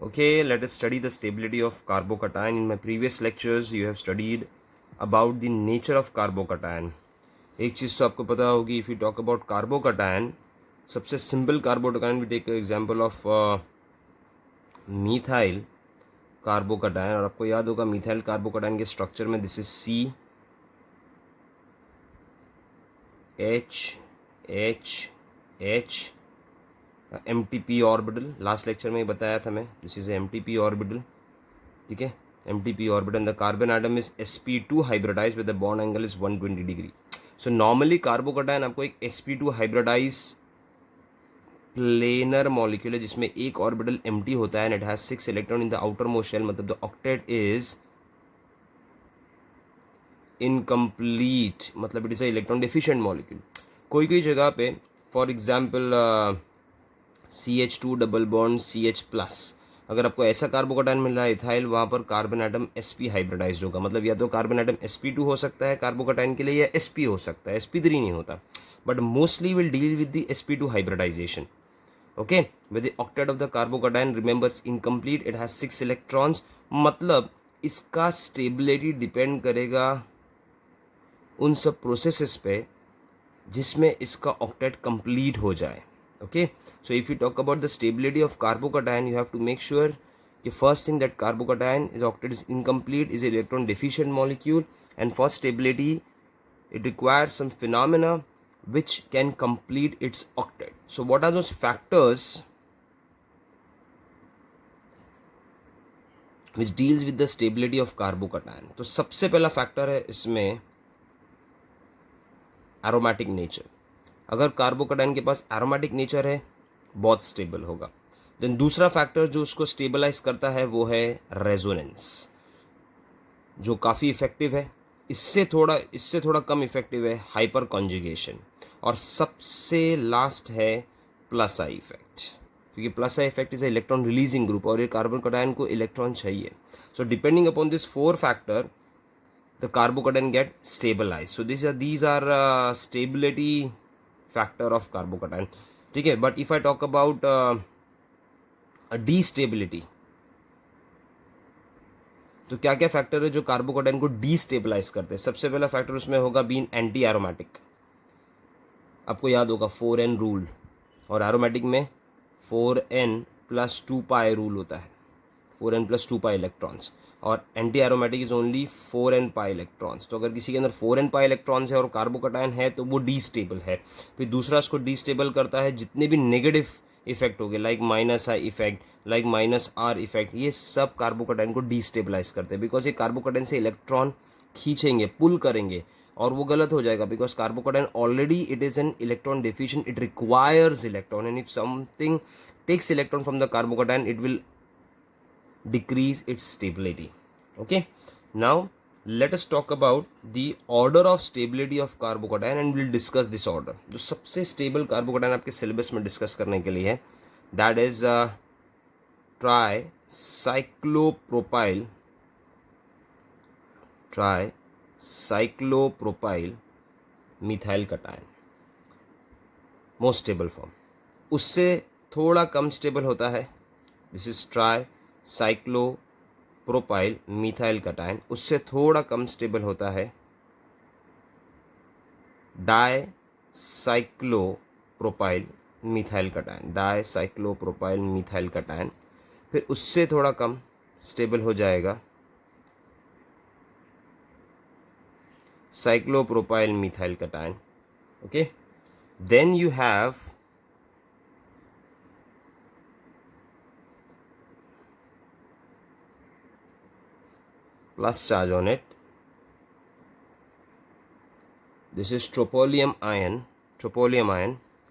Okay, let us study the stability of carbocation. In my previous lectures, you have studied about the nature of carbocation. एक चीज़ तो आपको पता होगी, if you talk about carbocation, सबसे simple carbocation, we take an example of methyl carbocation. और आपको याद होगा methyl carbocation के structure में this is C H H H MTP orbital. Last lecture में ही बताया था मैं, दिस इज MTP ऑर्बिटल. ठीक है, MTP orbital. The carbon atom is sp2 hybridize with the bond angle is 120 degree. So normally carbocation आपको एक sp2 hybridise planar molecule है जिसमें एक ऑर्बिटल एम्प्टी होता है and it has 6 electron in the outermost shell. मतलब the octet is incomplete, मतलब it is a electron deficient molecule. कोई कोई जगह पे for example CH2 double bond CH plus, अगर आपको ऐसा कार्बोकैटायन मिल रहा है इथाइल, वहाँ पर कार्बन एटम sp हाइब्रिडाइज होगा. मतलब या तो कार्बन एटम sp2 हो सकता है कार्बोकैटायन के लिए, या sp हो सकता है, sp3 नहीं होता. But mostly will deal with the sp2 hybridization. Okay, with the octet of the carbocation remembers incomplete, it has 6 electrons. मतलब इसका स्टेबिलिटी डिपेंड करेगा उन सब प्रोसेसेस पे जिसमें इसका ऑक्टेट कंप्लीट हो जाए. Okay, so if you talk about the stability of carbocation, you have to make sure the first thing that carbocation is octet is incomplete, is electron deficient molecule, and for stability it requires some phenomena which can complete its octet. So what are those factors which deals with the stability of carbocation? तो सबसे पहला factor है इसमें aromatic nature. अगर carbocation के पास aromatic nature है, बहुत stable होगा. देन दूसरा फैक्टर जो उसको स्टेबलाइज करता है वो है रेजोनेंस, जो काफ़ी इफेक्टिव है. इससे थोड़ा कम इफेक्टिव है हाइपर कॉन्जुगेशन. और सबसे लास्ट है प्लस आई इफेक्ट, क्योंकि plus I effect is electron releasing group और ये कार्बोकैटायन को इलेक्ट्रॉन चाहिए. So depending upon this 4 factor the carbocation get stabilized. So these are stability factor of carbocation. ठीक है, but if I talk about a destability, तो क्या क्या factor है जो कार्बोकैटायन को डीस्टेबलाइज करते हैं? सबसे पहला फैक्टर उसमें होगा बीन एंटी एरोमेटिक. आपको याद होगा 4n रूल, और एरोमेटिक में 4n प्लस 2 पाई रूल होता है, 4n प्लस 2 पाई इलेक्ट्रॉन्स. और anti aromatic is only 4n pi electrons. तो अगर किसी के अंदर 4n पाई इलेक्ट्रॉन्स है और कार्बोकैटायन है तो वो डीस्टेबल है. फिर दूसरा इसको डीस्टेबल करता है जितने भी नेगेटिव इफेक्ट हो गए, like minus I effect, like minus are effect, ये सब कार्बोकैटायन को डीस्टेबलाइज करते हैं. बिकॉज ये कार्बोकैटायन से इलेक्ट्रॉन खींचेंगे, पुल करेंगे, और वो गलत हो जाएगा. Because carbocation already it is an electron deficient, it requires electron, and if something takes electron from the carbocation it will decrease its stability. Okay, now let us talk about the order of stability of carbocation and we'll discuss this order. जो सबसे stable carbocation आपके syllabus में discuss करने के लिए है, that is tricyclopropyl methyl cation, most stable form. उससे थोड़ा कम stable होता है, this is cyclopropyl methyl cation. उससे थोड़ा कम स्टेबल होता है dicyclopropyl methyl cation, dicyclopropyl methyl cation. फिर उससे थोड़ा कम स्टेबल हो जाएगा cyclopropyl methyl cation. Okay, then you have plus charge on it. This is troponium ion,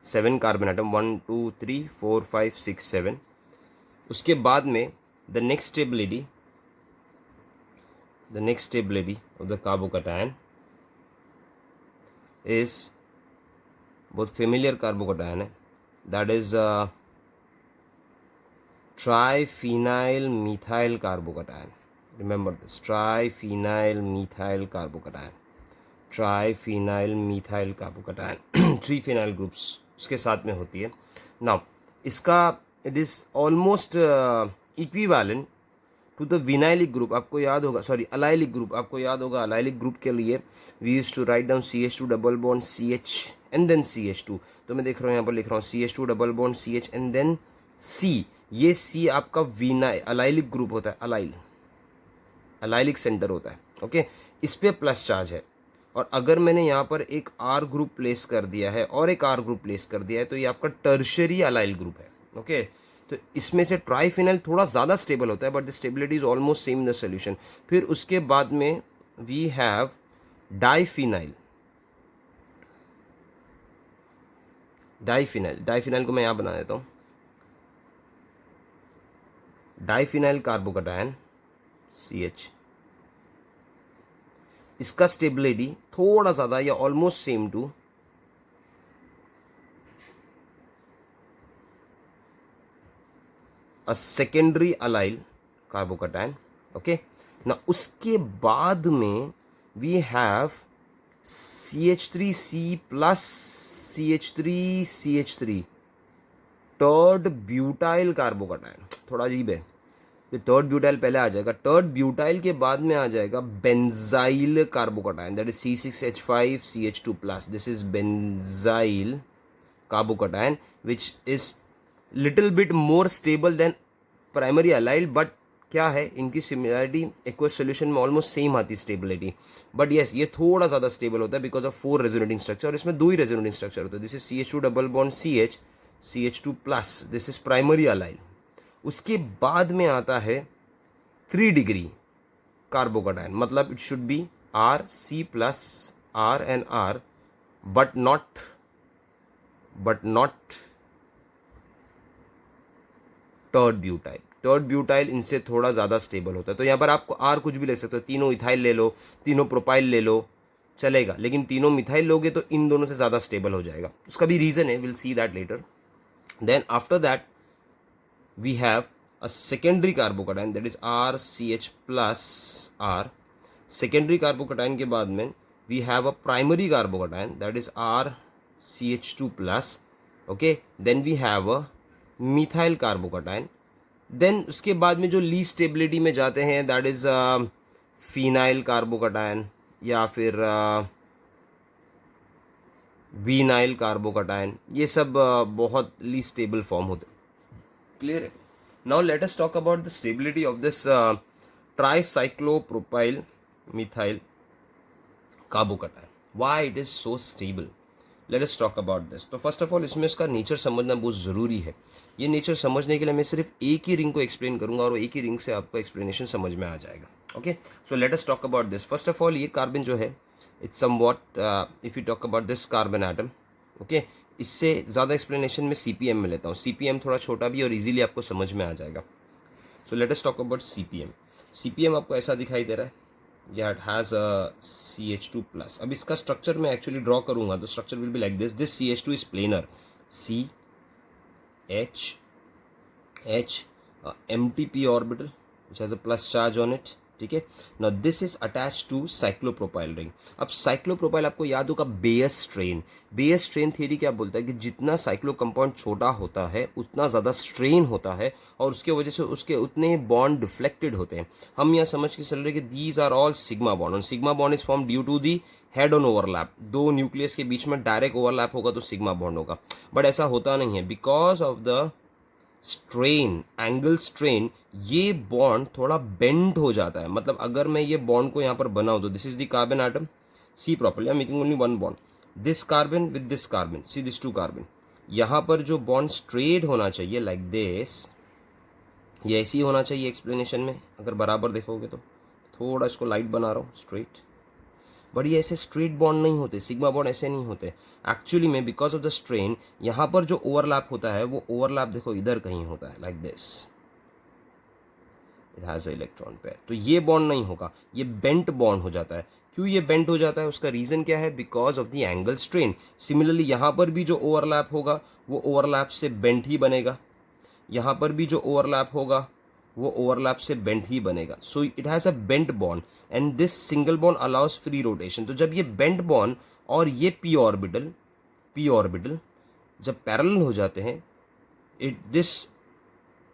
7 carbon atom, 1 2 3 4 5 6 7. उसके बाद में the next stability of the carbocation is बहुत familiar carbocation है, that is triphenyl methyl carbocation. Remember this, triphenyl methyl carbocation, triphenyl methyl carbocation. 3 phenyl groups उसके साथ में होती है. नाउ इसका it is almost equivalent to the vinylic group, आपको याद होगा, सॉरी अलाइलिक ग्रुप, आपको याद होगा अलाइलिक ग्रुप के लिए we use to write down CH2 double bond CH and then CH2। तो मैं देख रहा हूँ यहाँ पर लिख रहा हूँ CH2 double bond CH and then C। ये C आपका अलाइलिक ग्रुप होता है, अलाइलिक सेंटर होता है, ओके। इस पे प्लस चार्ज है, और अगर मैंने यहाँ पर एक R ग्रुप प्लेस कर दिया है और एक R ग्रुप प्लेस कर दिया है तो ये आपका टर्शियरी अलाइल ग्रुप है, ओके। तो इसमें से ट्राइफिनाइल थोड़ा ज़्यादा स्टेबल होता है, but the stability is almost same in the solution. फिर उसके बाद में वी हैव डाइफिनाइल। डाइफिनाइल को मैं यहाँ बना देता हूँ, डाइफिनाइल कार्बोकैटायन CH। इसका स्टेबिलिटी थोड़ा ज़्यादा या almost same to a secondary allyl carbocation, okay ना। उसके बाद में we have CH3C plus CH3 tert butyl carbocation. थोड़ा अजीब है, तो टर्ड ब्यूटाइल पहले आ जाएगा, टर्ड ब्यूटाइल के बाद में आ जाएगा benzyl carbocation, that is C6H5CH2 plus. This is benzyl carbocation which is little bit more stable then primary allyl, but क्या है इनकी सिमिलरिटी एक्वस सोल्यूशन में ऑलमोस्ट सेम आती है स्टेबिलिटी, बट येस ये थोड़ा ज़्यादा स्टेबल होता है बिकॉज ऑफ 4 रेजोनेटिंग स्ट्रक्चर, और इसमें 2 ही रेजोनेटिंग स्ट्रक्चर होते हैं। This is CH2 double bond CH CH2 plus, this is primary allyl. उसके बाद में आता है 3 डिग्री कार्बोकैटायन, मतलब it should be RC plus R and R, but not टर्ड butyl इनसे थोड़ा ज़्यादा स्टेबल होता है। तो यहाँ पर आप R कुछ भी ले सकते हो, तीनों इथाइल ले लो, तीनों प्रोपाइल ले लो, चलेगा, लेकिन तीनों मिथाइल लोगे तो इन दोनों से ज़्यादा स्टेबल हो जाएगा। उसका भी रीज़न है, will see that later. Then after that we have a secondary carbocation, that is RCH plus R। Secondary carbocation के बाद में we have a primary carbocation, that is RCH2 plus, okay. Then we have a methyl carbocation. देन उसके बाद में जो least stability में जाते हैं दैट इज फिनाइल कार्बोकैटायन या फिर विनाइल कार्बोकैटायन, ये सब बहुत लीस्ट स्टेबल फॉर्म होते हैं। क्लियर है? Now let us talk about the stability of this tricyclopropyl methyl carbocation, why it is so stable. Let us talk about this. तो first of all इसमें इसका nature समझना बहुत ज़रूरी है। ये नेचर समझने के लिए मैं सिर्फ एक ही रिंग को एक्सप्लेन करूंगा और वो एक ही रिंग से आपको एक्सप्लेनेशन समझ में आ जाएगा, okay. So let us talk about this. First of all ये कार्बन जो है it's somewhat, if you talk about this carbon atom, okay, इससे ज़्यादा एक्सप्लेनेशन में CPM में लेता हूँ। CPM थोड़ा छोटा भी और ईजिली आपको समझ में आ जाएगा। सो let us talk about CPM आपको ऐसा दिखाई दे रहा है, या it has a CH2 plus. अब इसका स्ट्रक्चर मैं एक्चुअली ड्रॉ करूंगा तो structure will be like this CH2 is planar, CH empty p orbital which has a plus charge on it, ठीक है। Now this is attach to cyclopropyl ring. अब cyclopropyl आपको याद होगा बेयस स्ट्रेन थियरी क्या बोलता है कि जितना साइक्लो कंपाउंड छोटा होता है उतना ज़्यादा स्ट्रेन होता है और उसके वजह से उसके उतने बॉन्ड डिफ्लेक्टेड होते हैं। हम यहाँ समझ के चल रहे कि these are all sigma bond, और sigma bond is form due to the head on overlap. 2 nucleus के बीच में डायरेक्ट ओवरलैप होगा तो सिग्मा बॉन्ड होगा, बट ऐसा होता नहीं है because of the strain, angle strain, ये बॉन्ड थोड़ा बेंड हो जाता है। मतलब अगर मैं ये बॉन्ड को यहाँ पर बनाऊँ तो this is the carbon atom C properly, I am making only one bond, this carbon with this carbon, see this 2 carbon. यहाँ पर जो बॉन्ड स्ट्रेट होना चाहिए लाइक दिस, ये ऐसे ही होना चाहिए एक्सप्लेनेशन में अगर बराबर देखोगे तो। थोड़ा इसको लाइट बना रहा हूँ स्ट्रेट, बट ये ऐसे स्ट्रेट बॉन्ड नहीं होते, सिग्मा बॉन्ड ऐसे नहीं होते एक्चुअली में, बिकॉज ऑफ द स्ट्रेन। यहाँ पर जो ओवरलैप होता है वो ओवरलैप देखो इधर कहीं होता है like this, it has a electron pair. तो ये बॉन्ड नहीं होगा, ये बेंट बॉन्ड हो जाता है। क्यों ये बेंट हो जाता है, उसका रीज़न क्या है, because of the angle strain. Similarly यहाँ पर भी जो ओवरलैप होगा वो ओवरलैप से बेंट ही बनेगा, यहाँ पर भी जो ओवरलैप होगा वो ओवरलैप से बेंट ही बनेगा। So it has a bent bond and this single bond allows free rotation. तो जब ये बेंट बॉन्ड और ये p ऑर्बिटल जब पैरेलल हो जाते हैं, this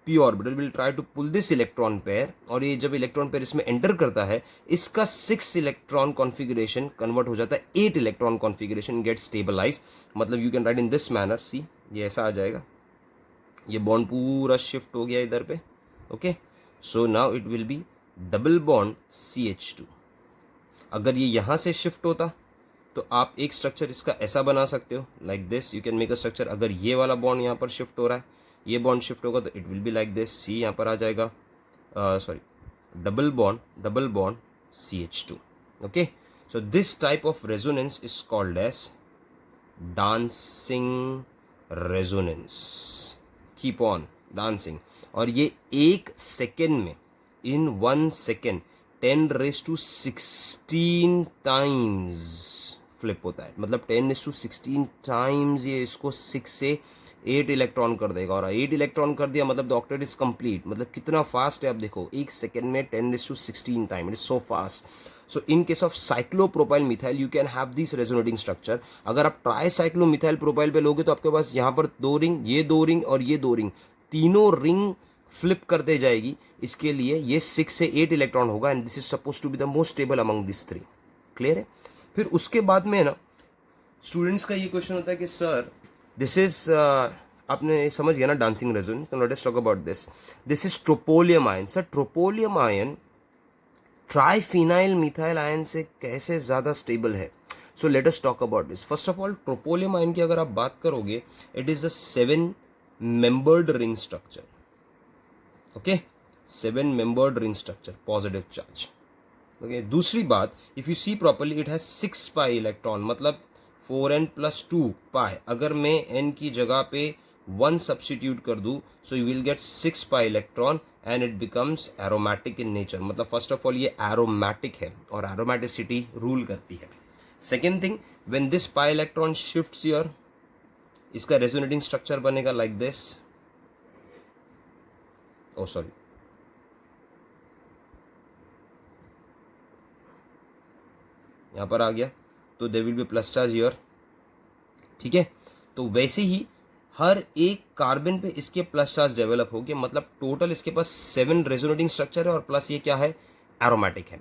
p orbital will try to pull this electron pair, और ये जब इलेक्ट्रॉन पेयर इसमें एंटर करता है, इसका 6 इलेक्ट्रॉन कॉन्फ़िगरेशन कन्वर्ट हो जाता है 8 इलेक्ट्रॉन कॉन्फ़िगरेशन गेट स्टेबलाइज। मतलब you can write in this manner, see ये ऐसा आ जाएगा, ये बॉन्ड पूरा शिफ्ट हो गया इधर पे। Okay, so now it will B double bond CH2। अगर ये यहाँ से शिफ्ट होता तो आप एक स्ट्रक्चर इसका ऐसा बना सकते हो, like this you can make a structure. अगर ये वाला बॉन्ड यहाँ पर शिफ्ट हो रहा है, ये बॉन्ड शिफ्ट होगा तो it will be like this, see यहाँ पर आ जाएगा, sorry, double bond CH2। Okay, so this type of resonance is called as dancing resonance. Keep on dancing. और ये एक सेकेंड में, इन 1 सेकेंड 10⁻16 टाइम्स फ्लिप होता है। मतलब 10⁻16 टाइम्स ये इसको 6 से 8 इलेक्ट्रॉन कर देगा, और 8 इलेक्ट्रॉन कर दिया मतलब द ऑक्टेट इज कंप्लीट। मतलब कितना फास्ट है आप देखो, एक सेकेंड में 10⁻16 time, it is so fast. So in case of cyclopropyl methyl you can have this resonating structure. अगर आप ट्राईसाइक्लोमिथाइल प्रोपाइल पे लोगे तो आपके पास यहाँ पर 2 रिंग, ये 2 रिंग और ये 2 रिंग, तीनों रिंग फ्लिप करते जाएगी। इसके लिए ये 6 से 8 इलेक्ट्रॉन होगा, and this is suppose to be the most stable among this 3। Clear है? फिर उसके बाद में ना स्टूडेंट्स का ये क्वेश्चन होता है कि सर दिस इज, आपने समझ गया ना डांसिंग रेजोनेंस, तो let us talk about this. This is tropolium ion. Sir tropolium ion triphenyl methyl ion से कैसे ज़्यादा स्टेबल है? So let us talk about this. First of all tropolium ion की अगर आप बात करोगे, it is a 7 membered ring structure. Okay, 7 membered ring structure, positive charge. Okay, दूसरी बात, if you see properly it has 6 pi electron, मतलब 4n + 2 पाई। अगर मैं n की जगह पे 1 सब्सटीट्यूट कर दूँ, so you will get 6 pi electron and it becomes aromatic in nature. मतलब फर्स्ट ऑफ ऑल ये एरोमेटिक है और एरोमेटिसिटी रूल करती है। Second thing, when this pi electron shifts here, इसका रेजोनेटिंग स्ट्रक्चर बनेगा लाइक दिस। ओ सॉरी, यहाँ पर आ गया, तो there will be plus charge here. ठीक है, तो वैसे ही हर एक कार्बन पे इसके प्लस चार्ज डेवलप हो गया। मतलब टोटल इसके पास 7 रेजोनेटिंग स्ट्रक्चर है, और प्लस ये क्या है, एरोमेटिक है।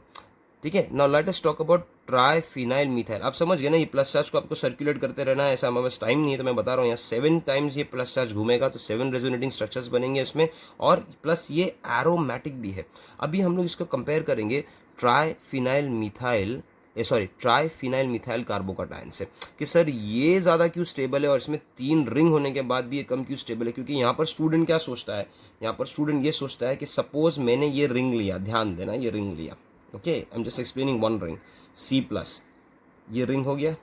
ठीक है, now let us talk about triphenyl methyl. आप समझ गए ना, ये प्लस चार्ज को आपको सर्कुलेट करते रहना है, ऐसा हमारे पास टाइम नहीं है, तो मैं बता रहा हूँ यहाँ 7 टाइम्स ये प्लस चार्ज घूमेगा तो 7 रेजोनेटिंग स्ट्रक्चर्स बनेंगे इसमें, और प्लस ये एरोमेटिक भी है। अभी हम लोग इसको कंपेयर करेंगे triphenyl methyl, triphenyl methyl carbocation से, कि सर ये ज़्यादा क्यों स्टेबल है और इसमें 3 रिंग होने के बाद भी ये कम क्यों स्टेबल है। क्योंकि यहाँ पर स्टूडेंट क्या सोचता है, यहाँ पर स्टूडेंट ये सोचता है कि सपोज मैंने ये रिंग लिया, ध्यान देना, ये रिंग लिया, okay, I am just explaining 1 ring, C+, ये रिंग हो गया,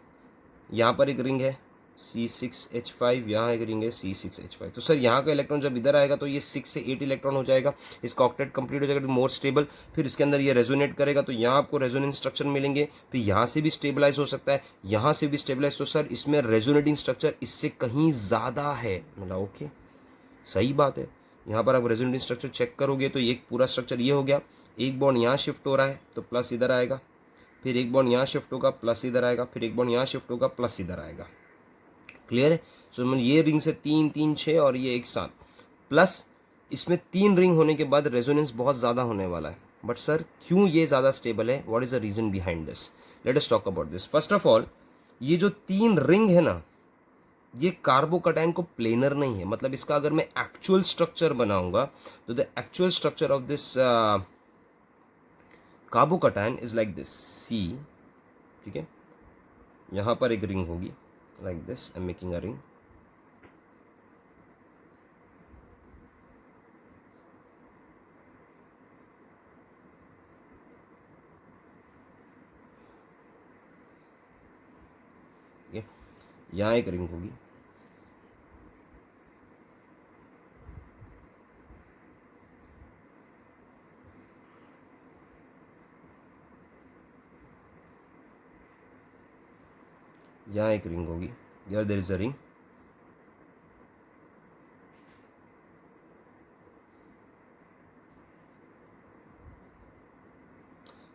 यहाँ पर एक रिंग है C6H5, यहाँ एक रिंग है C6H5। तो सर यहाँ का इलेक्ट्रॉन जब इधर आएगा तो ये 6 से 8 इलेक्ट्रॉन हो जाएगा, इसका ऑक्टेट कंप्लीट हो जाएगा, मोर स्टेबल। फिर इसके अंदर ये रेजोनेट करेगा तो यहाँ आपको रेजोनेंस स्ट्रक्चर मिलेंगे, फिर यहाँ से भी स्टेबलाइज हो सकता है, यहाँ से भी स्टेबलाइज। तो सर इसमें रेजोनेटिंग स्ट्रक्चर इससे कहीं ज़्यादा है। मतलब ओके, सही बात है। यहाँ पर आप रेजोनेटिंग स्ट्रक्चर चेक करोगे तो एक पूरा स्ट्रक्चर ये हो गया, एक बॉन्ड यहाँ शिफ्ट हो रहा है तो प्लस इधर आएगा, फिर एक बॉन्ड यहाँ शिफ्ट होगा प्लस इधर आएगा, फिर एक बॉन्ड यहाँ शिफ्ट होगा प्लस इधर आएगा। क्लियर है? सो ये रिंग से 3 3 6 और ये एक साथ, प्लस इसमें 3 रिंग होने के बाद रेजोनेंस बहुत ज़्यादा होने वाला है। बट सर क्यों ये ज़्यादा स्टेबल है, what is the reason behind this? Late us talk about this. First of all, ये जो 3 रिंग है ना, ये कार्बोकटायन को प्लेनर नहीं है। मतलब इसका अगर मैं एक्चुअल स्ट्रक्चर बनाऊंगा तो the actual structure of this carbocation is like this, see. ठीक है, यहाँ पर एक रिंग होगी like this, I am making a ring, यहाँ एक रिंग होगी, यहाँ एक रिंग होगी, there is a ring,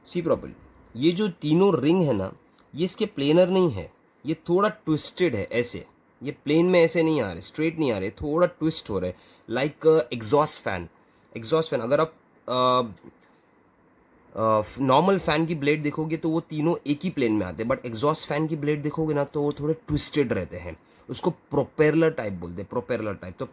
see properly. ये जो तीनों रिंग है ना, ये इसके प्लेनर नहीं है, ये थोड़ा ट्विस्टेड है ऐसे। ये प्लेन में ऐसे नहीं आ रहे, स्ट्रेट नहीं आ रहे, थोड़ा ट्विस्ट हो रहे, like exhaust fan. Exhaust fan अगर आप नॉर्मल फैन की ब्लेड देखोगे तो वो तीनों एक ही प्लेन में आते हैं, बट एग्जॉस्ट फैन की ब्लेड देखोगे ना तो वो थोड़े ट्विस्टेड रहते हैं। उसको प्रोपेलर टाइप बोलते हैं, प्रोपेलर टाइप। तो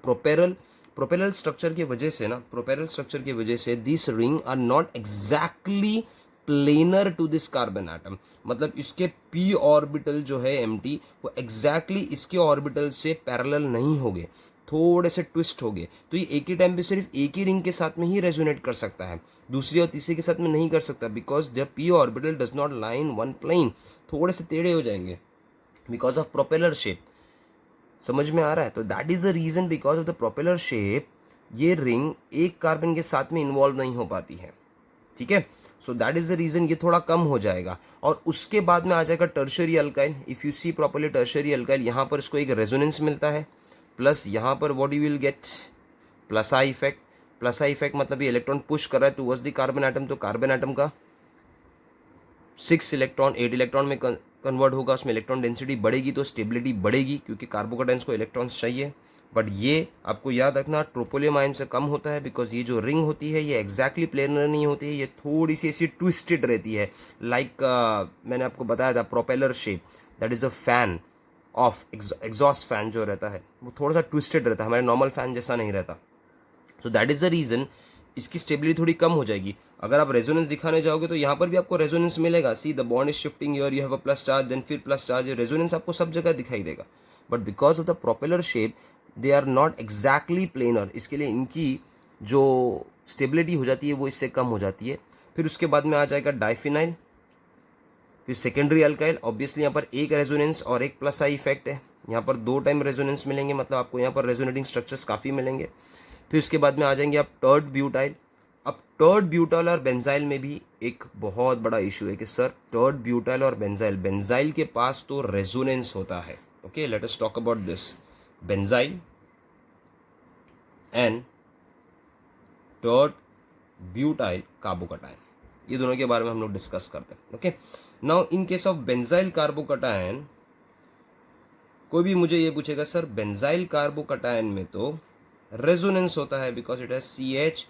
प्रोपेलर स्ट्रक्चर की वजह से ना, प्रोपेलर स्ट्रक्चर की वजह से this ring are not exactly planar to this carbon atom. मतलब इसके पी ऑर्बिटल जो है एम्प्टी, वो एग्जैक्टली इसके ऑर्बिटल से पैरेलल नहीं होंगे, थोड़े से ट्विस्ट हो गए। तो ये एक ही टाइम पे सिर्फ एक ही रिंग के साथ में ही रेजोनेट कर सकता है, दूसरी और तीसरे के साथ में नहीं कर सकता, because the p orbital does not line one plane, थोड़े से टेढ़े हो जाएंगे बिकॉज ऑफ प्रोपेलर शेप। समझ में आ रहा है? तो that is the reason, because of the propeller shape ये रिंग एक कार्बन के साथ में इन्वॉल्व नहीं हो पाती है। ठीक है, so that is the reason ये थोड़ा कम हो जाएगा। और उसके बाद में आ जाएगा tertiary alkyl. If you see properly tertiary alkyl, यहाँ पर इसको एक रेजोनेंस मिलता है, प्लस यहाँ पर what you will gate, plus I effect. Plus I effect मतलब ये इलेक्ट्रॉन पुश कर रहा है टुवर्ड्स द कार्बन एटम, तो कार्बन एटम का 6 इलेक्ट्रॉन 8 इलेक्ट्रॉन में कन्वर्ट होगा, उसमें इलेक्ट्रॉन डेंसिटी बढ़ेगी तो स्टेबिलिटी बढ़ेगी, क्योंकि कार्बोकेटाइंस को इलेक्ट्रॉन्स चाहिए। बट ये आपको याद रखना ट्रोपोलियम आयन से कम होता है, बिकॉज ये जो रिंग होती है ये एग्जैक्टली प्लेनर नहीं होती है, ये थोड़ी सी ऐसी ट्विस्टेड रहती है, लाइक मैंने आपको बताया था propeller shape, that is a fan of exhaust fan जो रहता है वो थोड़ा सा ट्विस्टेड रहता है, हमारे नॉर्मल फैन जैसा नहीं रहता। So that is the reason इसकी स्टेबिलिटी थोड़ी कम हो जाएगी। अगर आप रेजोनेंस दिखाने जाओगे तो यहाँ पर भी आपको रेजोनेंस मिलेगा, see the bond is shifting your, you have a plus charge then फिर प्लस चार्ज, रेजोनेंस आपको सब जगह दिखाई देगा। But because of the propeller shape they are not exactly planar, इसके लिए इनकी जो स्टेबिलिटी हो जाती है वो इससे कम हो जाती है। फिर उसके बाद में आ जाएगा डाइफिनाइल, फिर सेकेंडरी अल्काइल। ऑब्वियसली यहाँ पर एक रेजोनेंस और एक प्लस आई इफेक्ट है, यहाँ पर 2 टाइम रेजोनेंस मिलेंगे, मतलब आपको यहाँ पर रेजोनेटिंग स्ट्रक्चर्स काफ़ी मिलेंगे। फिर उसके बाद में आ जाएंगे आप टर्ड ब्यूटाइल। अब टर्ड ब्यूटाइल और बेंजाइल में भी एक बहुत बड़ा इशू है कि सर टर्ड ब्यूटाइल और बेंजाइल, बेंजाइल के पास तो रेजोनेंस होता है। Okay, late us talk about this, benzyl and टर्ड butyl carbocation, ये दोनों के बारे में हम लोग डिस्कस करते हैं। Okay, now in case of benzyl carbocation, कोई भी मुझे ये पूछेगा सर बेंजाइल कार्बोकटायन में तो रेजोनेंस होता है, because it has CH,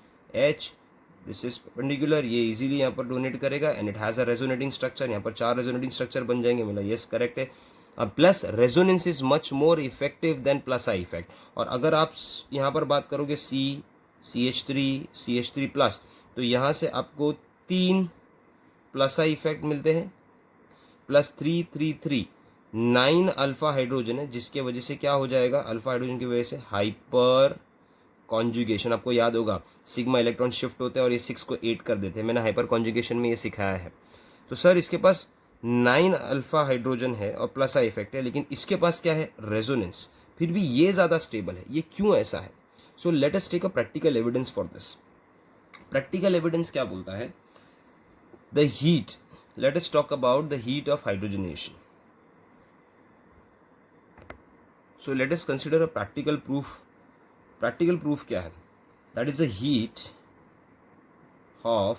this is perpendicular, ये इजीली यहाँ पर डोनेट करेगा and it has a resonating structure, यहाँ पर 4 रेजोनेटिंग स्ट्रक्चर बन जाएंगे, मतलब यस करेक्ट है। Plus resonance is much more effective than plus I effect. और अगर आप यहाँ पर बात करोगे CH3 प्लस, तो यहाँ से आपको 3 प्लस आई इफेक्ट मिलते हैं, प्लस 3 9 अल्फा हाइड्रोजन है, जिसके वजह से क्या हो जाएगा, अल्फा हाइड्रोजन की वजह से हाइपर कॉन्जुगेशन। आपको याद होगा सिग्मा इलेक्ट्रॉन शिफ्ट होते हैं और ये 6 को 8 कर देते हैं, मैंने हाइपर कॉन्जुगेशन में ये सिखाया है। तो सर इसके पास 9 अल्फा हाइड्रोजन है और प्लस आई इफेक्ट है, लेकिन इसके पास क्या है, रेजोनेंस, फिर भी ये ज़्यादा स्टेबल है। ये क्यों ऐसा है? So let us take a practical evidence for this. Practical evidence क्या बोलता है, the heat, let us talk about the heat of hydrogenation. So let us consider a practical proof. Practical proof क्या है, that is the heat of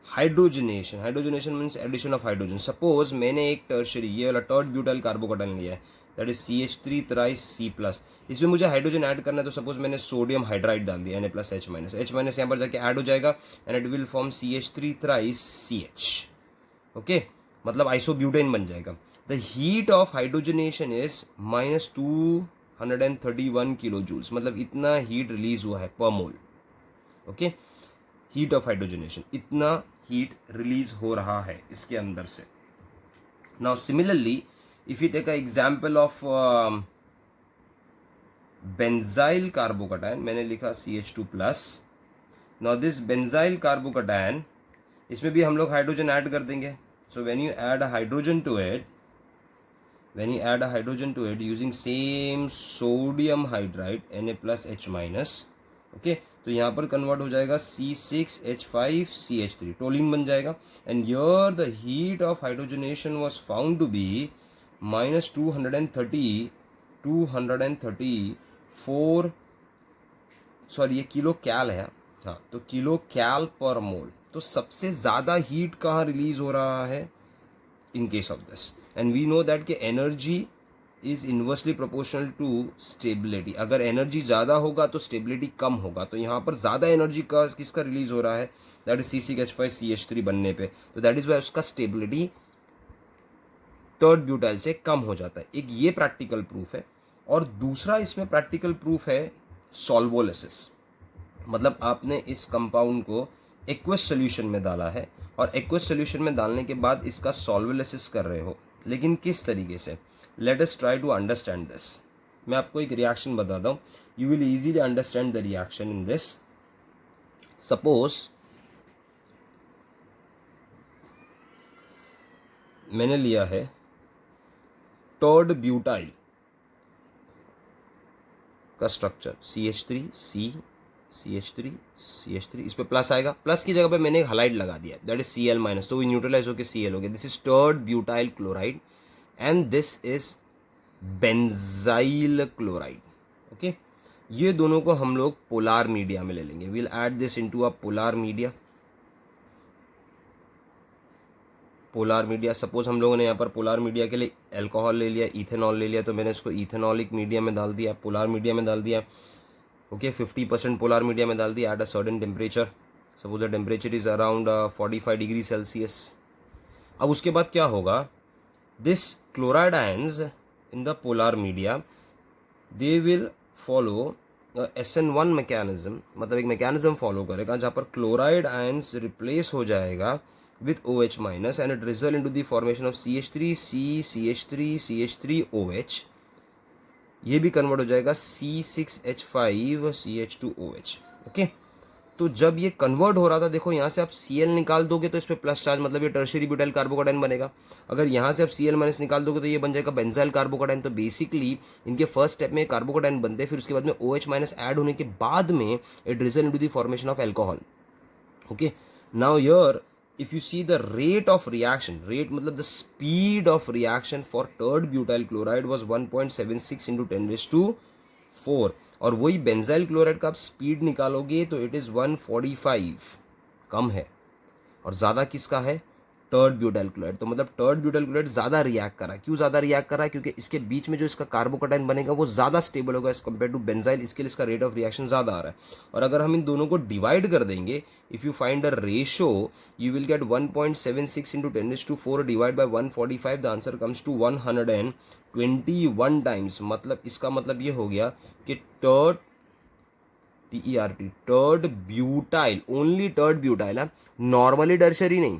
hydrogenation. Hydrogenation means addition of hydrogen. Suppose मैंने एक tertiary, ये वाला टर्ड butyl carbocation लिया है, that is CH3 thrice C plus, इसमें मुझे हाइड्रोजन ऐड करना है, तो सपोज मैंने सोडियम हाइड्राइड डाल दिया Na plus H minus, H minus यहाँ पर जाके ऐड हो जाएगा and it will form CH3 thrice CH। Okay, मतलब आइसोब्यूटेन बन जाएगा। The heat of hydrogenation is -231 kilo joules, मतलब इतना हीट रिलीज हुआ है per mole. Okay, heat of hydrogenation, इतना हीट रिलीज हो रहा है इसके अंदर से। Now similarly if you take a example of benzyl carbocation, मैंने लिखा CH2 plus. Now this benzyl carbocation, इसमें भी हम लोग हाइड्रोजन ऐड कर देंगे। So when you add a hydrogen to it, when you add a hydrogen to it using same sodium hydride Na plus H minus, okay, तो यहाँ पर convert हो जाएगा C6H5CH3, टोलिन बन जाएगा। And here the heat of hydrogenation was found to be -234, sorry ये kilo कैल है, हाँ, तो किलो कैल पर मोल। तो सबसे ज़्यादा हीट कहाँ रिलीज हो रहा है, in case of this, and we know that कि energy is inversely proportional to stability. अगर एनर्जी ज़्यादा होगा तो स्टेबिलिटी कम होगा। तो यहाँ पर ज़्यादा एनर्जी का किसका रिलीज हो रहा है, दैट इज C6H5CH3 बनने पे, तो दैट इज वाई उसका स्टेबिलिटी थर्ड ब्यूटाइल से कम हो जाता है। एक ये प्रैक्टिकल प्रूफ है। और दूसरा इसमें प्रैक्टिकल प्रूफ है सॉल्वोलिसिस। मतलब आपने इस कंपाउंड को एक्वस सोल्यूशन में डाला है और एक्वस सोल्यूशन में डालने के बाद इसका सॉल्वोलिसिस कर रहे हो, लेकिन किस तरीके से, let us try to understand this. मैं आपको एक रिएक्शन बताता हूँ, you will easily understand the reaction in this. Suppose मैंने लिया है थर्ड ब्यूटाइल का स्ट्रक्चर CH3 इस पे प्लस आएगा, प्लस की जगह पे मैंने एक हाइलाइट लगा दिया, दैट इज Cl माइनस, तो वो न्यूट्रलाइज होकर Cl हो गया। This is third butyl chloride and this is benzyl chloride. Okay, ये दोनों को हम लोग पोलार मीडिया में ले लेंगे। Will add this into a polar media. Polar media, suppose हम लोगों ने यहाँ पर पोलार मीडिया के लिए अल्कोहल ले लिया, इथेनॉल ले लिया, तो मैंने इसको इथेनॉलिक मीडिया में डाल दिया, पोलार मीडिया में डाल दिया। ओके, 50% पोलार मीडिया में डाल दिया at a certain temperature. Suppose the temperature is around 45 degree Celsius. अब उसके बाद क्या होगा, this chloride ions in the polar media they will follow SN1 mechanism, मतलब एक मैकेनिज्म फॉलो करेगा जहाँ पर क्लोराइड आयंस रिप्लेस हो जाएगा with OH minus and it result into the formation of CH3C CH3CH3OH। ये भी कन्वर्ट हो जाएगा C6H5CH2OH। ओके, तो जब ये कन्वर्ट हो रहा था, देखो यहाँ से आप Cl निकाल दोगे तो इस पर प्लस चार्ज, मतलब ये टर्शियरी ब्यूटाइल कार्बोकेटाइन बनेगा। अगर यहाँ से आप Cl माइनस निकाल दोगे तो ये बन जाएगा बेंजाइल कार्बोकेटाइन। तो बेसिकली इनके फर्स्ट स्टेप में कार्बोकेटाइन बनते हैं, फिर उसके बाद में OH माइनस ऐड होने के बाद में it result into the formation of alcohol. Okay, now here if you see the rate of reaction, rate मतलब the speed of reaction for third butyl chloride was 1.76 into 10⁴, और वही benzyl chloride का आप speed निकालोगे तो it is 145, कम है। और ज़्यादा किसका है, थर्ड ब्यूटाइल क्लोराइड। तो मतलब थर्ड ब्यूटाइल क्लोराइड ज़्यादा रिएक्ट कर रहा है। क्यों ज़्यादा रिएक्ट कर रहा है, क्योंकि इसके बीच में जो इसका कार्बोकेटाइन बनेगा वो ज़्यादा स्टेबल होगा एज कम्पेयर टू बेंजाइल, इसके लिए इसका रेट ऑफ रिएक्शन ज़्यादा आ रहा है। और अगर हम इन दोनों को डिवाइड कर देंगे, if you find a ratio you will get 1.76 into 10⁴ divide by 145, the answer comes to 121 times. मतलब इसका मतलब ये हो गया कि third third butyl, only third butyl है, नॉर्मली टर्शरी नहीं।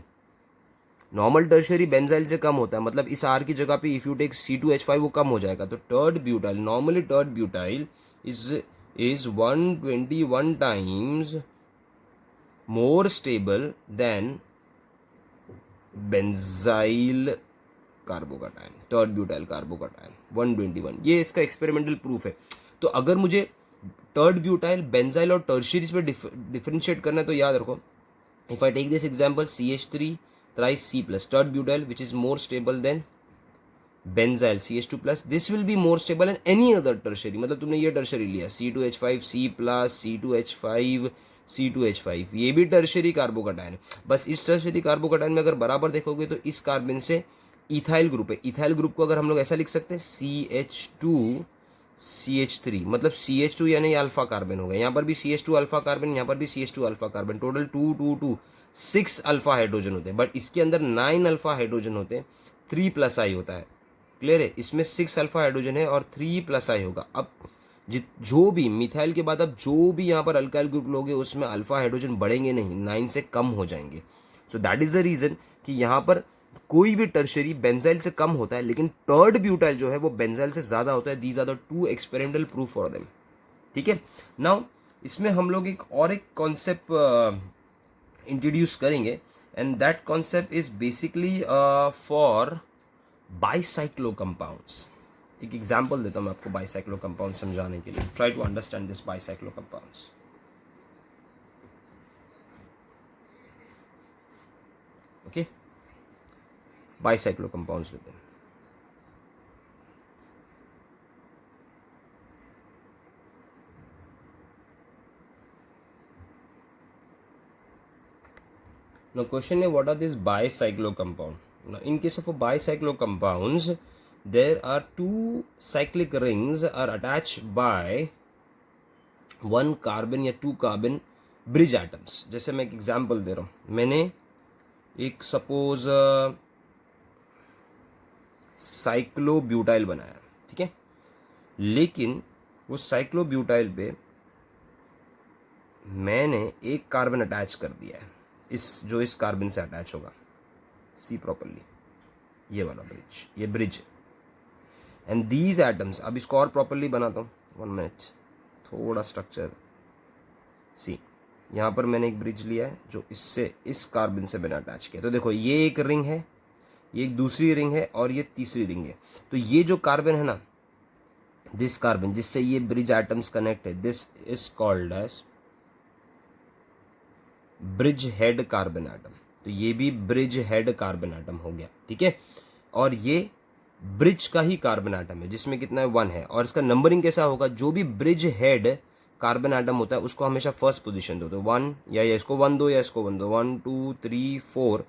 नॉर्मल टर्शरी बेंजाइल से कम होता है, मतलब इस R की जगह पे इफ यू टेक C2H5 वो कम हो जाएगा। तो third butyl, normally third butyl is 121 times more stable than benzyl carbocation, third butyl carbocation 121। ये इसका एक्सपेरिमेंटल प्रूफ है। तो अगर मुझे थर्ड ब्यूटाइल, बेंजाइल और टर्शियरी पे डिफरेंशिएट करना है तो याद रखो, if I take this example CH3 thrice C plus, third butyl which is more stable than benzyl CH2 plus, this will be more stable than any other tertiary। मतलब तुमने ये टर्शरी लिया C2H5 C plus C2H5 C2H5, ये भी tertiary carbocation है। बस इस tertiary carbocation में अगर बराबर देखोगे तो इस कार्बन से इथाइल ग्रुप है। इथाइल ग्रुप को अगर हम लोग ऐसा लिख सकते हैं CH2 CH3, मतलब CH2 यानी अल्फा कार्बन हो गया। यहाँ पर भी CH2 अल्फा कार्बन, यहाँ पर भी CH2 alpha carbon, total 2 2 2 6 alpha hydrogen होते हैं। बट इसके अंदर 9 अल्फा हाइड्रोजन होते हैं, 3 प्लस आई होता है। क्लियर है, इसमें 6 अल्फा हाइड्रोजन है और 3 प्लस आई होगा। अब जो भी मिथाइल के बाद अब जो भी यहाँ पर अल्काइल ग्रुप लोगे उसमें अल्फा हाइड्रोजन बढ़ेंगे नहीं, 9 से कम हो जाएंगे। So that is the reason कि यहाँ पर कोई भी टर्शरी बेंजाइल से कम होता है, लेकिन थर्ड ब्यूटाइल जो है वो बेंजाइल से ज़्यादा होता है। These are the 2 experimental proof for them. ठीक है, नाउ इसमें हम लोग एक कॉन्सेप्ट इंट्रोड्यूस करेंगे and that concept is basically for bicyclo compounds. एक एग्जांपल देता हूँ मैं आपको बाइसाइक्लो कंपाउंड समझाने के लिए। Try to understand this bicyclo compounds. Okay, bicyclo compounds लेते हैं। Now question is, what are these bicyclo compound? Now in case of a bicyclo compounds, there are two cyclic rings are attached by one carbon या to carbon bridge atoms. जैसे मैं एक example दे रहा हूँ, मैंने एक सपोज साइक्लोब्यूटाइल बनाया, ठीक है, लेकिन वो साइक्लोब्यूटाइल पे मैंने एक कार्बन अटैच कर दिया है, इस कार्बन से अटैच होगा. सी प्रॉपरली, ये वाला ब्रिज, ये ब्रिज है. एंड दीज एटम्स, अब इसको और प्रॉपरली बनाता हूँ, 1 मिनट, थोड़ा स्ट्रक्चर. सी, यहाँ पर मैंने एक ब्रिज लिया है जो इससे इस कार्बन से मैंने अटैच किया. तो देखो ये एक रिंग है, ये एक दूसरी रिंग है और ये तीसरी रिंग है. तो ये जो कार्बन है ना, दिस कार्बन जिससे ये ब्रिज एटम्स कनेक्ट है, this is called as bridge head carbon atom. तो ये भी ब्रिज हेड कार्बन एटम हो गया, ठीक है. और ये ब्रिज का ही कार्बन एटम है जिसमें कितना है 1 है. और इसका नंबरिंग कैसा होगा, जो भी ब्रिज हेड कार्बन एटम होता है उसको हमेशा फर्स्ट पोजीशन दो. तो 1 या इसको 1 दो या इसको 1 दो, 1 2 3 4.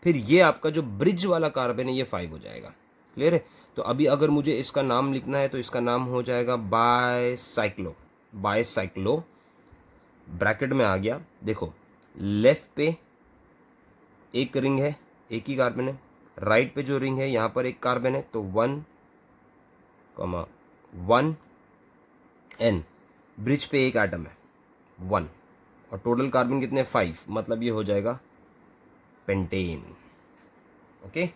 फिर ये आपका जो ब्रिज वाला कार्बन है ये 5 हो जाएगा. क्लियर है. तो अभी अगर मुझे इसका नाम लिखना है तो इसका नाम हो जाएगा बायसाइक्लो. बायसाइक्लो ब्रैकेट में आ गया. देखो लेफ्ट पे एक रिंग है, एक ही कार्बन है. राइट पे जो रिंग है यहाँ पर एक कार्बन है, तो 1 1 एन. ब्रिज पे एक एटम है 1 और टोटल कार्बन कितने 5, मतलब ये हो जाएगा पेंटेन. ओके.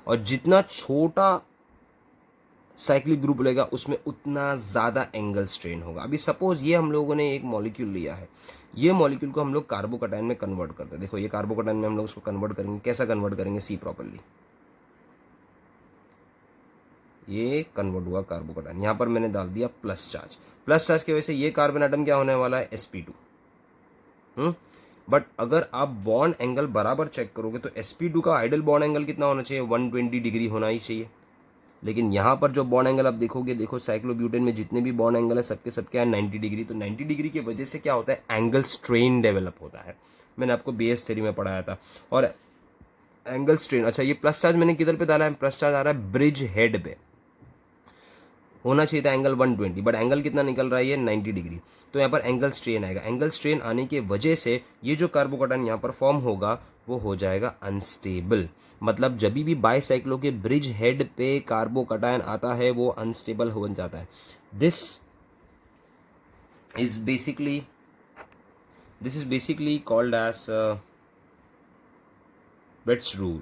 और जितना छोटा साइक्लिक ग्रुप लेगा उसमें उतना ज़्यादा एंगल स्ट्रेन होगा. अभी सपोज ये हम लोगों ने एक मॉलिक्यूल लिया है, ये मॉलिक्यूल को हम लोग कार्बोकैटायन में कन्वर्ट करते हैं. देखो ये कार्बोकैटायन में हम लोग उसको कन्वर्ट करेंगे. कैसा कन्वर्ट करेंगे, सी प्रॉपरली. ये कन्वर्ट हुआ कार्बोकैटायन, यहाँ पर मैंने डाल दिया प्लस चार्ज. प्लस चार्ज की वजह से ये कार्बन एटम क्या होने वाला है, sp2. बट अगर आप बॉन्ड एंगल बराबर चेक करोगे तो sp2 का आइडल बॉन्ड एंगल कितना होना चाहिए, 120 डिग्री होना ही चाहिए. लेकिन यहाँ पर जो बॉन्ड एंगल आप देखोगे, देखो साइक्लोब्यूटेन में जितने भी बॉन्ड एंगल है सबके सबके हैं 90 डिग्री. तो 90 डिग्री की वजह से क्या होता है, एंगल स्ट्रेन डेवलप होता है. मैंने आपको बेस थ्योरी में पढ़ाया था. और एंगल स्ट्रेन, अच्छा ये प्लस चार्ज मैंने किधर पे डाला है, प्लस चार्ज आ रहा है ब्रिज हेड पे. होना चाहिए था एंगल 120, बट एंगल कितना निकल रहा है, ये 90 डिग्री. तो यहाँ पर एंगल स्ट्रेन आएगा. एंगल स्ट्रेन आने की वजह से ये जो कार्बोकैटायन यहाँ पर फॉर्म होगा वो हो जाएगा अनस्टेबल. मतलब जब भी बाइसाइक्लो के ब्रिज हेड पे कार्बोकैटायन आता है वो अनस्टेबल हो जाता है. This is basically called as Betts rule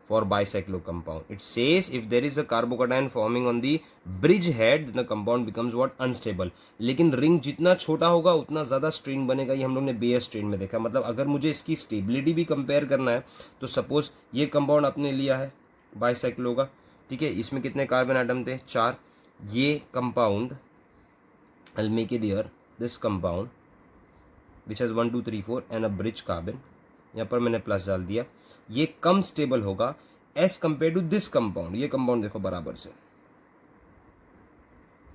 for bicyclo compound. It says if there is a carbocation forming on the bridge head, then the compound becomes what, unstable. लेकिन ring जितना छोटा होगा उतना ज़्यादा स्ट्रेन बनेगा. ये हम लोग ने बेयर स्ट्रेन में देखा. मतलब अगर मुझे इसकी स्टेबिलिटी भी कंपेयर करना है तो सपोज ये कंपाउंड आपने लिया है बाइसाइक्लो का, ठीक है, इसमें कितने कार्बन आइटम थे, 4. ये compound, I'll make it here, this compound which has 1 2 3 4 and a bridge carbon, यहाँ पर मैंने प्लस डाल दिया. ये कम स्टेबल होगा as compare to this compound. ये कंपाउंड देखो बराबर से,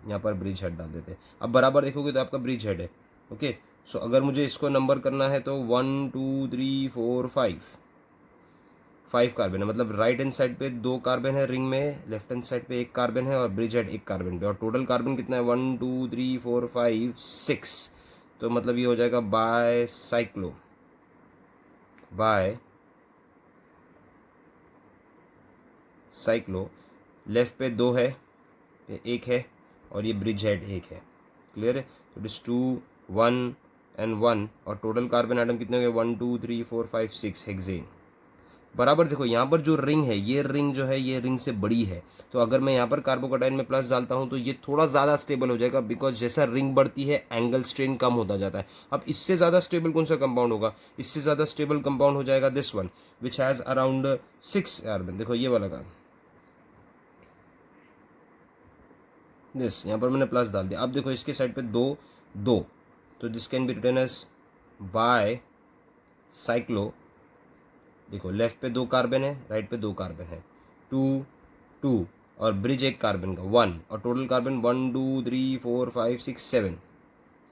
यहाँ पर ब्रिज हेड डाल देते. अब बराबर देखोगे तो आपका ब्रिज हेड है. ओके. सो अगर मुझे इसको नंबर करना है तो 1 2 3 4 5 कार्बन है. मतलब राइट हैंड साइड पे 2 कार्बन है रिंग में, लेफ्ट हैंड साइड पे 1 कार्बन है और ब्रिज हेड 1 कार्बन पे. और टोटल कार्बन कितना है, 1 2 3 4 5 6. तो मतलब ये हो जाएगा बायसाइक्लो. लेफ्ट पे 2 है, ये 1 है और ये ब्रिज हेड 1 है. क्लियर है. तो इट इज 2 1 एंड 1 और टोटल कार्बन आइटम कितने हो गए, 1 2 3 4 5 6 हेक्सेन. बराबर देखो यहाँ पर जो रिंग है, ये रिंग जो है ये रिंग से बड़ी है. तो अगर मैं यहाँ पर कार्बोकैटायन में प्लस डालता हूँ तो ये थोड़ा ज़्यादा स्टेबल हो जाएगा, बिकॉज जैसा रिंग बढ़ती है एंगल स्ट्रेन कम होता जाता है. अब इससे ज़्यादा स्टेबल कौन सा कंपाउंड होगा, इससे ज़्यादा स्टेबल कंपाउंड हो जाएगा this one which has around 6 carbon. देखो ये वाला का दिस, यहाँ पर मैंने प्लस डाल दिया. अब देखो इसके साइड पे 2 2, तो this can be written as bicyclo. देखो लेफ्ट पे 2 कार्बन है, राइट पे 2 कार्बन है, 2 2 और ब्रिज 1 कार्बन का 1 और टोटल कार्बन 1 2 3 4 5 6 7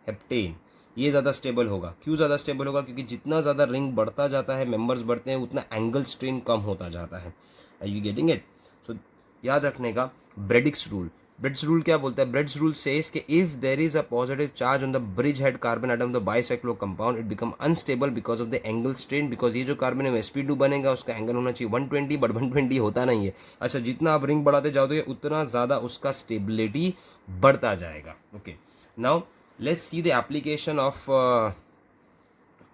हेप्टेन. ये ज़्यादा स्टेबल होगा. क्यों ज़्यादा स्टेबल होगा, क्योंकि जितना ज़्यादा रिंग बढ़ता जाता है, मेंबर्स बढ़ते हैं, उतना एंगल स्ट्रेन कम होता जाता है. Are you getting it. So याद रखने का ब्रेडिक्स रूल। ब्रेड्स रूल क्या बोलता है? ब्रेड्स रूल सेज कि if there is a positive charge on the bridge head carbon atom the bicyclo compound it become unstable because of the angle strain, because ये जो carbon है sp2 बनेगा उसका angle होना चाहिए 120, बट 120 होता नहीं है। अच्छा, जितना आप रिंग बढ़ाते जाओगे उतना ज़्यादा उसका स्टेबिलिटी बढ़ता जाएगा। Okay, now let's see the application of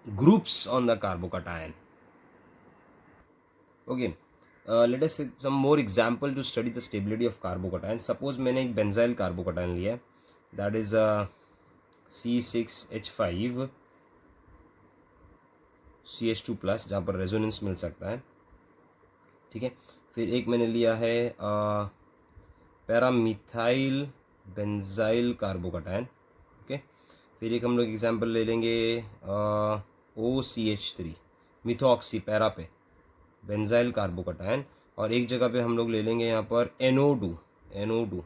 groups on the carbocation. Okay, let us take some more example to study the stability of carbocation. Suppose मैंने एक बेंजाइल कार्बोकैटायन लिया है, that is C6H5 CH2 plus, जहाँ पर resonance मिल सकता है, ठीक है। फिर एक मैंने लिया है पैरामिथाइल बेंजाइल कार्बोकैटायन, ओके। फिर एक हम लोग एग्जांपल ले लेंगे OCH3 मिथॉक्सी पैरा पे बेंजाइल कार्बोकैटायन, और एक जगह पे हम लोग ले लेंगे यहाँ पर NO2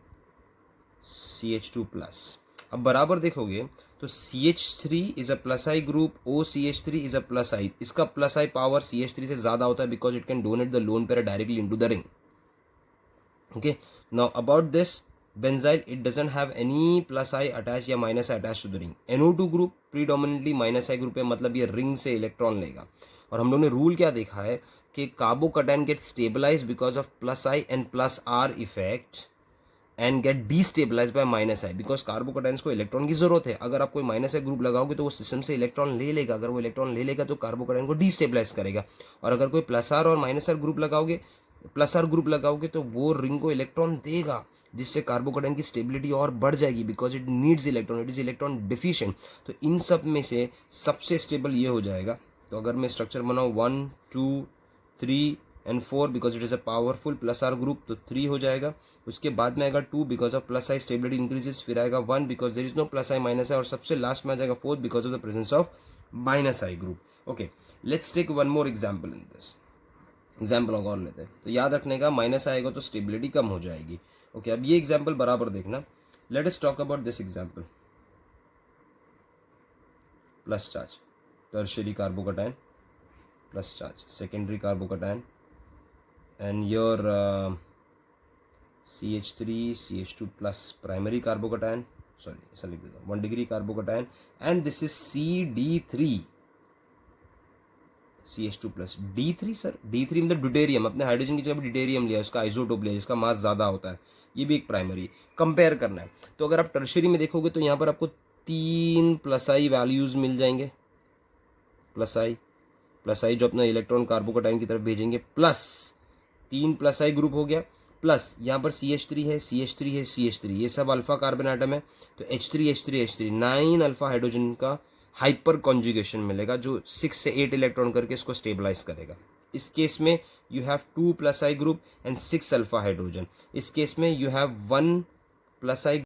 CH2 प्लस। अब बराबर देखोगे तो CH3 is a plus I group, OCH3 is a plus I, इसका प्लस आई पावर CH3 से ज़्यादा होता है because it can donate the lone pair directly into the ring. Okay, now about this benzyl it doesn't have any plus I attach या minus I attach to the ring. NO2 group predominantly minus I group है, मतलब ये ring से electron लेगा। और हम लोग ने रूल क्या देखा है कि carbocation get stabilize because of plus I and plus R effect and get destabilize by minus I, because carbocations को इलेक्ट्रॉन की जरूरत है। अगर आप कोई माइनस आई ग्रुप लगाओगे तो वो सिस्टम से इलेक्ट्रॉन ले लेगा, अगर वो इलेक्ट्रॉन ले लेगा तो कार्बोकैटायन को डीस्टेबलाइज करेगा। और अगर कोई प्लस आर और माइनस आर ग्रुप लगाओगे तो वो रिंग को इलेक्ट्रॉन देगा, जिससे कार्बोकैटायन की स्टेबिलिटी और बढ़ जाएगी because it needs electron, it is electron deficient. तो इन सब में से सबसे स्टेबल ये हो जाएगा। तो अगर मैं स्ट्रक्चर बनाऊँ 1 2 3 and 4 because it is a powerful plus R group, तो 3 हो जाएगा। उसके बाद में आएगा 2 because of plus I stability increases, फिर आएगा 1 because there is no plus I minus I, और सबसे लास्ट में आ जाएगा 4 because of the presence of minus I group. Okay, let's take one more example in this. Example और लेते हैं, तो याद रखने का माइनस आएगा तो स्टेबिलिटी कम हो जाएगी। ओके, अब ये एग्जाम्पल बराबर देखना। Late us talk about this example. Plus charge tertiary carbocation, plus charge secondary carbocation, and your CH3 CH2 plus primary carbocation, sorry ऐसा लिख देता हूँ 1 degree carbocation, and this is CD3 CH2 plus D3 sir, D3 मतलब deuterium, अपने hydrogen की जगह deuterium लिया, उसका आइसोटोप लिया जिसका मास ज़्यादा होता है, ये भी एक प्राइमरी कंपेयर करना है। तो अगर आप टर्शियरी में देखोगे तो यहाँ पर आपको 3 प्लस आई वैल्यूज़ मिल जाएंगे, प्लस आई जो अपना इलेक्ट्रॉन कार्बोकैटायन की तरफ भेजेंगे, प्लस 3 प्लस आई ग्रुप हो गया, प्लस यहाँ पर CH3 है, CH3 ये सब अल्फा कार्बन आइटम है, तो H3 9 अल्फा हाइड्रोजन का हाइपर कॉन्जुगेशन मिलेगा जो 6 से 8 इलेक्ट्रॉन करके इसको स्टेबलाइज करेगा। इस केस में you have 2 plus I group and 6 alpha hydrogen. इस केस में यू हैव 1 प्लस आई